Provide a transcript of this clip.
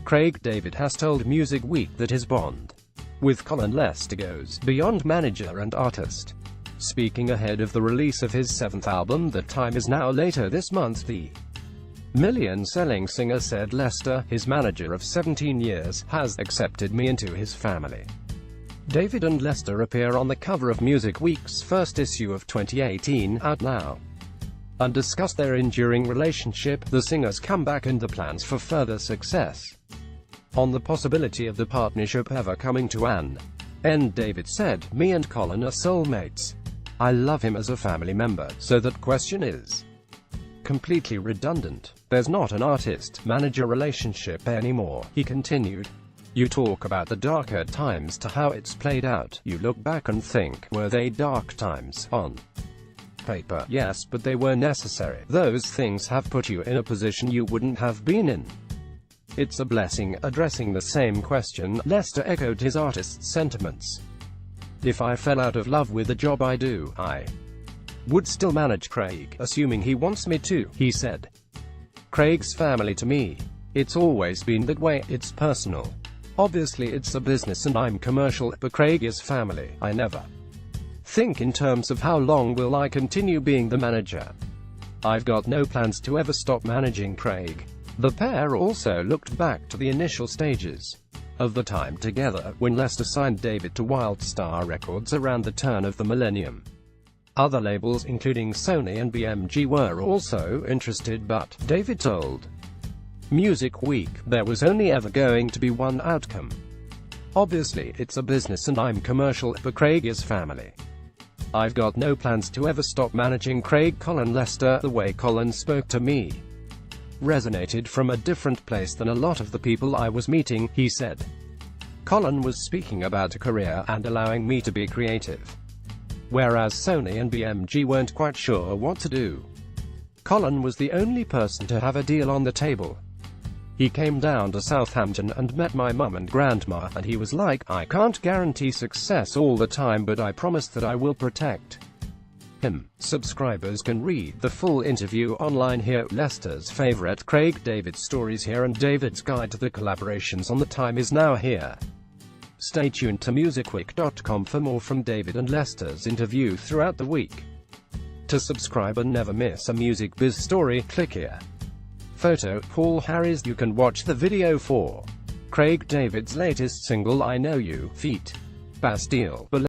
Craig David has told Music Week that his bond with Colin Lester goes beyond manager and artist. Speaking ahead of the release of his 7th album The Time Is Now later this month, the million-selling singer said Lester, his manager of 17 years, has accepted me into his family. David and Lester appear on the cover of Music Week's first issue of 2018, out now, and discuss their enduring relationship, the singer's comeback and the plans for further success. On the possibility of the partnership ever coming to an end, David said, "Me and Colin are soulmates. I love him as a family member, so that question is completely redundant. There's not an artist-manager relationship anymore," he continued. "You talk about the darker times to how it's played out. You look back and think, were they dark times? On paper, yes, but they were necessary. Those things have put you in a position you wouldn't have been in. It's a blessing." Addressing the same question, Lester echoed his artist's sentiments. "If I fell out of love with the job I do, I would still manage Craig, assuming he wants me to," he said. "Craig's family to me. It's always been that way. It's personal. Obviously it's a business and I'm commercial, but Craig is family. I never think in terms of how long will I continue being the manager. I've got no plans to ever stop managing Craig." The pair also looked back to the initial stages of the time together, when Lester signed David to Wildstar Records around the turn of the millennium. Other labels, including Sony and BMG, were also interested, but, David told Music Week, there was only ever going to be one outcome. "Obviously, it's a business and I'm commercial, but Craig is family. I've got no plans to ever stop managing Craig." Colin Lester, the way Colin spoke to me resonated from a different place than a lot of the people I was meeting, he said. Colin was speaking about a career and allowing me to be creative, whereas Sony and BMG weren't quite sure what to do. Colin was the only person to have a deal on the table. He came down to Southampton and met my mum and grandma, and he was like, "I can't guarantee success all the time, but I promise that I will protect him." Subscribers can read the full interview online here. Lester's favorite Craig David stories here and David's guide to the collaborations on The Time Is Now here. Stay tuned to musicweek.com for more from David and Lester's interview throughout the week. To subscribe and never miss a music biz story, click here. Photo, Paul Harris. You can watch the video for Craig David's latest single I Know You, feat. Bastille.